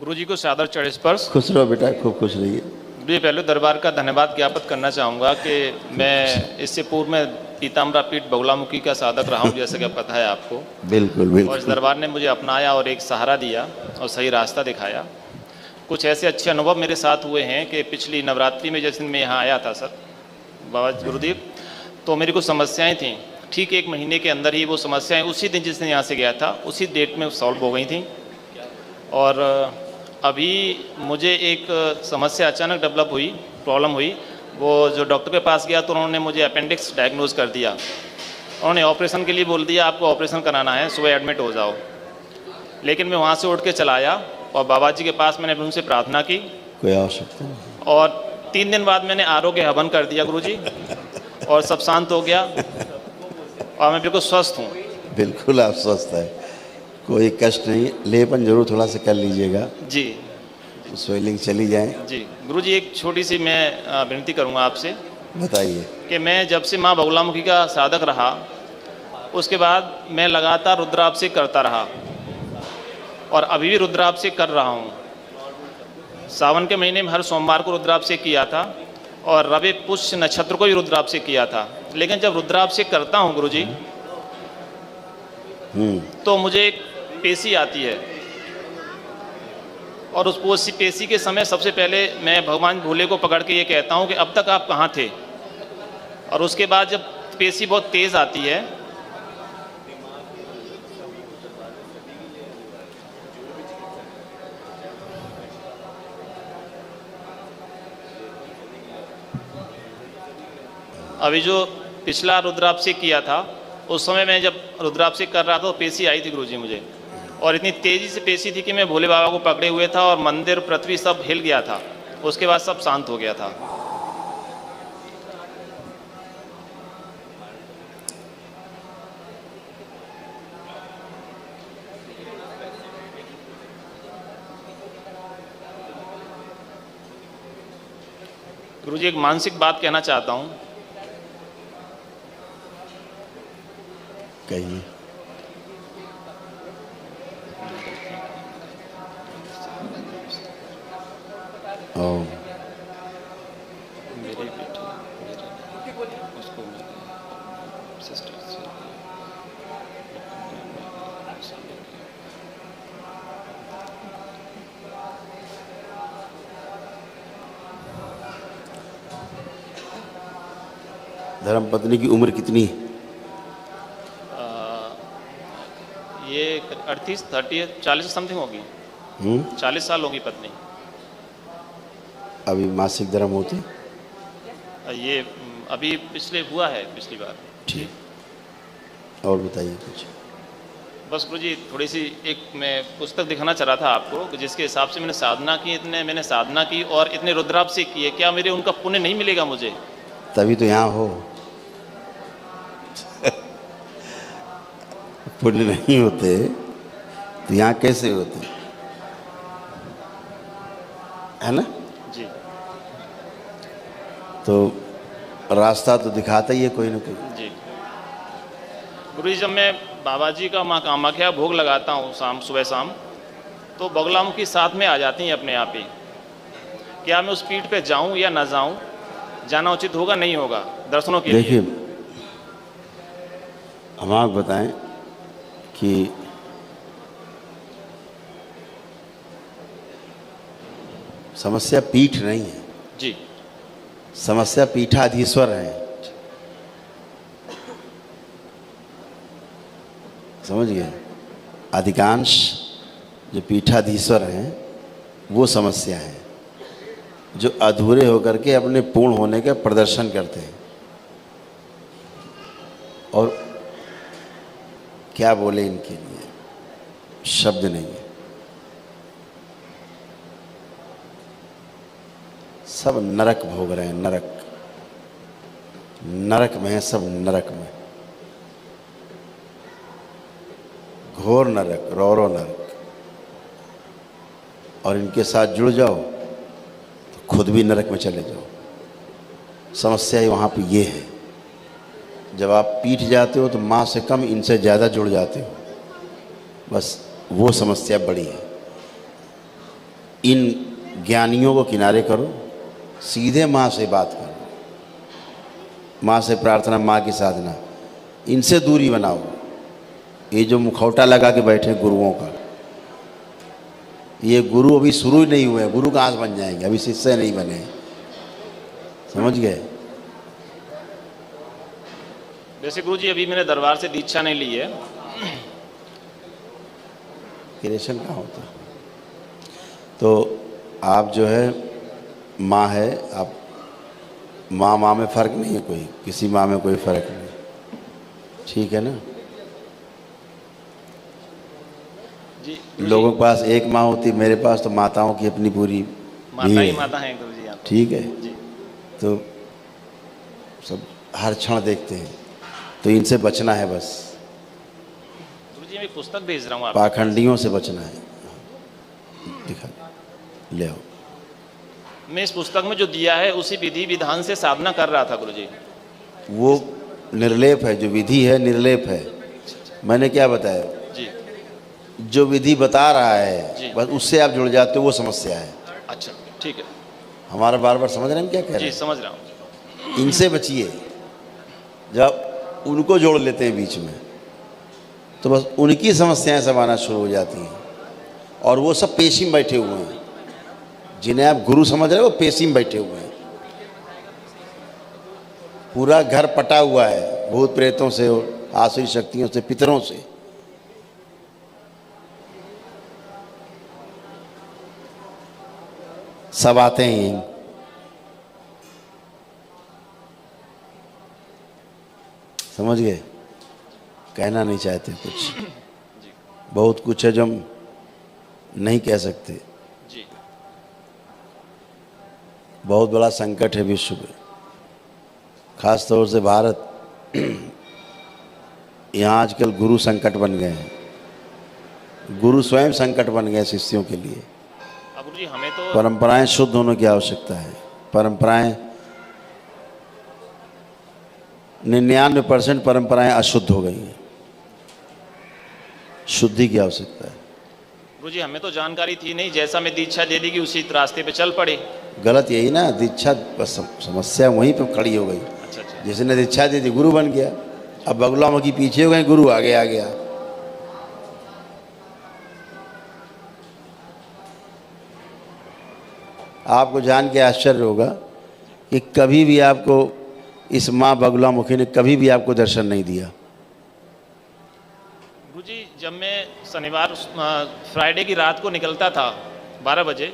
गुरुजी को सादर चढ़े स्पर्श। खुश रहो बेटा, खूब खुश रहिए। गुरुजी पहले दरबार का धन्यवाद ज्ञापित करना चाहूँगा कि मैं इससे पूर्व में पीताम्बरा पीठ बगुलामुखी का साधक रहा हूँ, जैसे कि पता है आपको। बिल्कुल और इस बिल्कुल। दरबार ने मुझे अपनाया और एक सहारा दिया और सही रास्ता दिखाया। कुछ ऐसे अच्छे अनुभव मेरे साथ हुए हैं कि पिछली नवरात्रि में जिस दिन मैं यहाँ आया था सर बाबा गुरुदेव, तो मेरी कुछ समस्याएं थीं। ठीक 1 महीने के अंदर ही वो समस्याएं उसी दिन जिस दिन यहाँ से गया था उसी डेट में सॉल्व हो गई थी। और अभी मुझे एक समस्या अचानक डेवलप हुई, प्रॉब्लम हुई। वो जो डॉक्टर के पास गया तो उन्होंने मुझे अपेंडिक्स डायग्नोज कर दिया। उन्होंने ऑपरेशन के लिए बोल दिया, आपको ऑपरेशन कराना है, सुबह एडमिट हो जाओ। लेकिन मैं वहाँ से उठ के चला आया और बाबा जी के पास मैंने उनसे प्रार्थना की। कोई आवश्यकता नहीं। और 3 दिन बाद मैंने आरोग्य हवन कर दिया गुरुजी, और सब शांत हो गया और मैं बिल्कुल स्वस्थ हूँ। बिल्कुल आप स्वस्थ है, कोई कष्ट नहीं। लेपन जरूर थोड़ा सा कर लीजिएगा जी स्वेलिंग चली जाए। जी गुरुजी, एक छोटी सी मैं विनती करूँगा आपसे बताइए। कि मैं जब से माँ बगुलामुखी का साधक रहा उसके बाद मैं लगातार रुद्राभिषेक करता रहा और अभी भी रुद्राभिषेक कर रहा हूँ। सावन के महीने में हर सोमवार को रुद्राभिषेक किया था और रवि पुष्य नक्षत्र को भी रुद्राभिषेक किया था। लेकिन जब रुद्राभिषेक करता हूँ गुरुजी तो मुझे एक पेशी आती है और उस पेशी के समय सबसे पहले मैं भगवान भोले को पकड़ के ये कहता हूँ कि अब तक आप कहाँ थे। और उसके बाद जब पेशी बहुत तेज़ आती है अभी जो पिछला रुद्राभिषेक किया था उस समय मैं जब रुद्राभिषेक कर रहा था तो पेशी आई थी गुरुजी मुझे, और इतनी तेज़ी से पेशी थी कि मैं भोले बाबा को पकड़े हुए था और मंदिर पृथ्वी सब हिल गया था। उसके बाद सब शांत हो गया था। गुरुजी एक मानसिक बात कहना चाहता हूँ। कहिए। ओ मेरी बेटी उसको सिस्टर से धर्मपत्नी की उम्र कितनी है? ये 38 30 40 समथिंग होगी। 40 साल होगी पत्नी। अभी मासिक धर्म होते? ये अभी पिछले हुआ है पिछली बार। ठीक। और बताइए कुछ। बस गुरुजी थोड़ी सी एक मैं पुस्तक दिखाना चाह रहा था आपको कि जिसके हिसाब से मैंने साधना की, मैंने साधना की और इतने रुद्राभिषेक किए, क्या मेरे उनका पुण्य नहीं मिलेगा मुझे? तभी तो यहाँ हो। पुण्य नहीं होते तो यहाँ कैसे होते, है ना? जी तो रास्ता तो दिखाता ही है कोई ना कोई। जी गुरुजी, जब मैं बाबा जी का माँ कामाख्या भोग लगाता हूँ सुबह शाम, तो बगुलामुखी साथ में आ जाती हैं अपने आप ही। क्या मैं उस पीठ पे जाऊँ या ना जाऊँ? जाना उचित होगा नहीं होगा दर्शनों के लिए? देखिए, हम आप बताएं कि समस्या पीठ नहीं है जी, समस्या पीठाधीश्वर है। समझ गए? अधिकांश जो पीठाधीश्वर हैं वो समस्या है, जो अधूरे होकर के अपने पूर्ण होने का प्रदर्शन करते हैं। और क्या बोले इनके लिए, शब्द नहीं है। सब नरक भोग रहे हैं, नरक नरक में है, सब नरक में, घोर नरक, रौरो नरक। और इनके साथ जुड़ जाओ तो खुद भी नरक में चले जाओ। समस्या ही वहाँ पे ये है, जब आप पीट जाते हो तो माँ से कम इनसे ज़्यादा जुड़ जाते हो, बस वो समस्या बड़ी है। इन ज्ञानियों को किनारे करो, सीधे माँ से बात करो, माँ से प्रार्थना, माँ की साधना, इनसे दूरी बनाओ। ये जो मुखौटा लगा के बैठे गुरुओं का, ये गुरु अभी शुरू ही नहीं हुए हैं, गुरु कहाँ से बन जाएंगे, अभी शिष्य नहीं बने, समझ गए। वैसे गुरुजी अभी मैंने दरबार से दीक्षा नहीं ली है। क्रिएशन कहाँ होता है? तो आप जो है माँ है, आप माँ में फ़र्क नहीं है, कोई किसी माँ में कोई फ़र्क नहीं, ठीक है ना। जी लोगों के पास एक माँ होती, मेरे पास तो माताओं की अपनी पूरी माता ही है। माता हैं गुरुजी आप। ठीक है, जी तो सब हर क्षण देखते हैं, तो इनसे बचना है बस, गुरुजी मैं एक पुस्तक भेज रहा हूँ आपको। पाखंडियों से बचना है। दिखा, ले आओ। मैं इस पुस्तक में जो दिया है उसी विधि विधान से साधना कर रहा था गुरुजी। वो निर्लेप है, जो विधि है निर्लेप है। मैंने क्या बताया, जी जो विधि बता रहा जी। है बस उससे आप जुड़ जाते हो, वो समस्या है। अच्छा ठीक है हमारा बार बार समझ रहे हैं हम क्या कह रहे जी, हैं। समझ रहा हूँ। इनसे बचिए, जब उनको जोड़ लेते हैं बीच में तो बस उनकी समस्याएं सब आना शुरू हो जाती हैं, और वो सब पेशी में बैठे हुए हैं, जिन्हें आप गुरु समझ रहे हो वो पेशी में बैठे हुए हैं। पूरा घर पटा हुआ है भूत प्रेतों से, आसुरी शक्तियों से, पितरों से। सब आते हैं यहीं। समझ गए, कहना नहीं चाहते कुछ, बहुत कुछ है जो हम नहीं कह सकते। जी बहुत बड़ा संकट है विश्व में, खास तौर से भारत। यहाँ आजकल गुरु संकट बन गए हैं, गुरु स्वयं संकट बन गए शिष्यों के लिए। अब गुरुजी हमें तो परंपराएं शुद्ध होने की आवश्यकता है। परंपराएं 99% परंपराएं अशुद्ध हो गई हैं, शुद्धि की आवश्यकता है। गुरुजी हमें तो जानकारी थी नहीं, जैसा मैं दीक्षा दे दी कि उसी रास्ते पे चल पड़े। गलत यही ना, दीक्षा बस समस्या वहीं पे खड़ी हो गई। अच्छा अच्छा जिसने दीक्षा दी थी गुरु बन गया, अब बगुला मुखी पीछे हो गए, गुरु आगे आ गया। आपको जान के आश्चर्य होगा कि कभी भी आपको इस माँ बगुला मुखी ने कभी भी आपको दर्शन नहीं दिया। गुरुजी जब मैं शनिवार फ्राइडे की रात को निकलता था 12 बजे,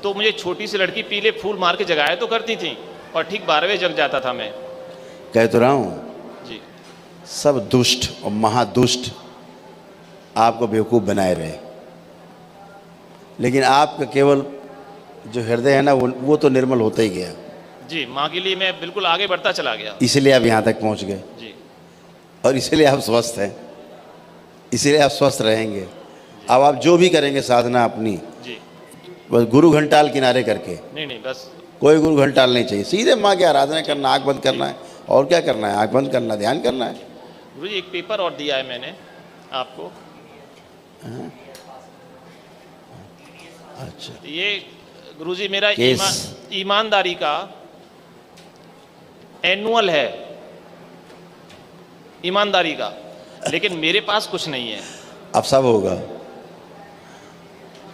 तो मुझे छोटी सी लड़की पीले फूल मार के जगाया तो करती थी, और ठीक 12 बजे जग जाता था मैं। कह तो रहा हूँ, जी सब दुष्ट और महादुष्ट आपको बेवकूफ़ बनाए रहे, लेकिन आपका केवल जो हृदय है ना वो तो निर्मल होता ही गया। जी माँ के लिए मैं बिल्कुल आगे बढ़ता चला गया। इसलिए आप यहाँ तक पहुँच गए, जी और इसलिए आप स्वस्थ हैं, इसीलिए आप स्वस्थ रहेंगे। अब आप जो भी करेंगे साधना अपनी, जी बस गुरु घंटाल किनारे करके, नहीं बस कोई गुरु घंटाल नहीं चाहिए, सीधे माँ की आराधना करना, आँख बंद करना है, और क्या करना है, आँख बंद करना, ध्यान करना है। गुरुजी एक पेपर और दिया है मैंने आपको। अच्छा, ये गुरुजी मेरा केस। ईमानदारी का एनुअल है, ईमानदारी का, लेकिन मेरे पास कुछ नहीं है। अब सब होगा,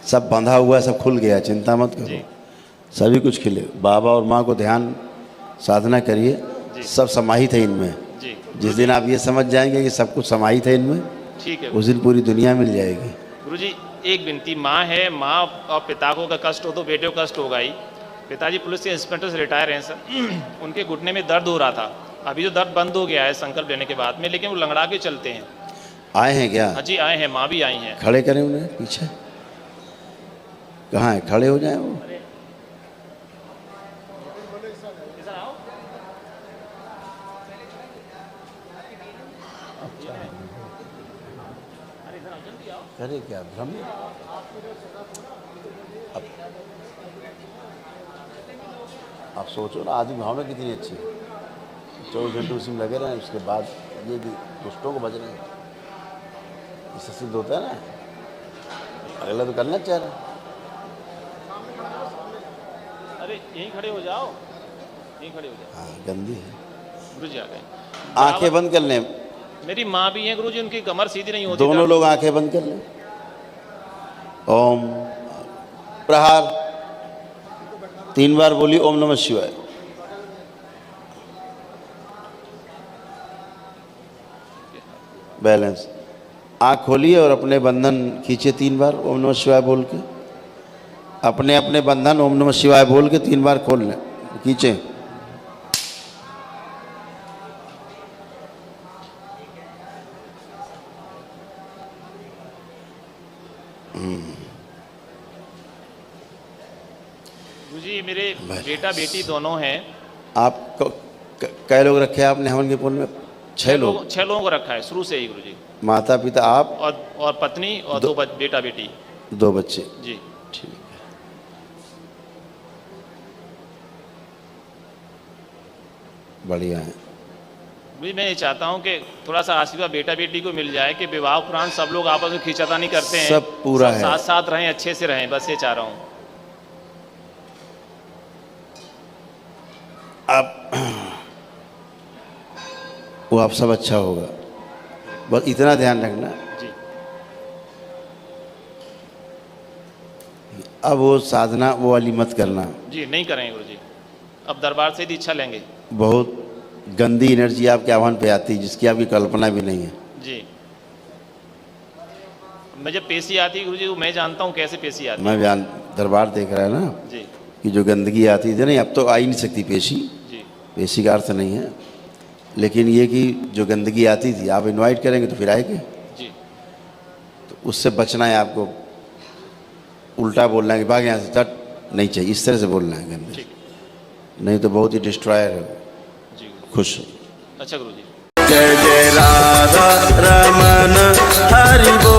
सब बंधा हुआ है, सब खुल गया, चिंता मत करो, सभी कुछ खिले। बाबा और माँ को ध्यान साधना करिए, सब समाहित है इनमें। जी जिस दिन आप ये समझ जाएंगे कि सब कुछ समाहित है इनमें, ठीक है उस दिन पूरी दुनिया मिल जाएगी। गुरुजी एक विनती, माँ है, माँ और पिता को का कष्ट हो तो बेटे को कष्ट होगा ही। पिताजी पुलिस के इंस्पेक्टर से रिटायर हैं सर। उनके घुटने में दर्द हो रहा था, अभी जो दर्द बंद हो गया है संकल्प लेने के बाद में, लेकिन वो लंगड़ा के चलते हैं। आए हैं क्या? हाँ जी आए हैं, माँ भी आई हैं। खड़े करें उन्हें पीछे, कहाँ है, खड़े हो जाए वो। करे क्या भ्रम, आप सोचो ना, आदमी भावना कितनी अच्छी है, 24 घंटे उसी में लगे रहे, उसके बाद ये भी दुष्टों को बच रहे हैं, इससे सिद्ध होता है ना, अगला तो करना चाह रहा है। अरे यहीं खड़े हो जाओ, यहीं खड़े हो जाओ। हाँ गंदी है। गुरु जी आ गए। आंखें बंद कर लें, मेरी माँ भी है गुरु जी, उनकी कमर सीधी नहीं होती। दोनों लोग आंखें बंद कर लें। ओम प्रहार 3 बार बोली ओम नमः शिवाय। बैलेंस। आँख खोलिए और अपने बंधन खींचे 3 बार ओम नमः शिवाय बोल के। अपने अपने बंधन ओम नमः शिवाय बोल के 3 बार खोल लें, खींचें। गुरु जी मेरे बेटा बेटी दोनों हैं। आप कै लोग रखे हैं आपने हवन के पुण्य में? 6 लोग। 6 लोगों को रखा है शुरू से ही गुरु जी। माता पिता आप और पत्नी और 2 बेटा बेटी। 2 बच्चे। जी ठीक है। बढ़िया है। भी मैं ये चाहता हूँ कि थोड़ा सा आशीर्वाद बेटा बेटी को मिल जाए कि विवाह उपरांत सब लोग आपस में खींचातानी करते हैं, सब पूरा है। साथ साथ रहें, अच्छे से रहें, बस ये चाह रहा हूँ। आप वो आप सब अच्छा होगा, बस इतना ध्यान रखना। जी अब वो साधना वो वाली मत करना। जी नहीं करेंगे गुरु जी, अब दरबार से ही इच्छा लेंगे। बहुत गंदी एनर्जी आपके आह्वान पे आती है जिसकी आपकी कल्पना भी नहीं है। जी मैं जब पेशी आती है गुरु जी, मैं जानता हूँ कैसे पेशी आती है। मैं बयान दरबार देख रहा है ना जी कि जो गंदगी आती थी नहीं, अब तो आ ही नहीं सकती पेशी। जी पेशी का अर्थ नहीं है, लेकिन ये कि जो गंदगी आती थी आप इनवाइट करेंगे तो फिर आएगी। जी तो उससे बचना है आपको। उल्टा बोलना है कि भाग यहाँ से, चट नहीं चाहिए, इस तरह से बोलना है गंदे, ठीक, नहीं तो बहुत ही डिस्ट्रॉयर है। जी गुरु। खुश। अच्छा गुरु जी। जय जय राधा रमन हरि बोल।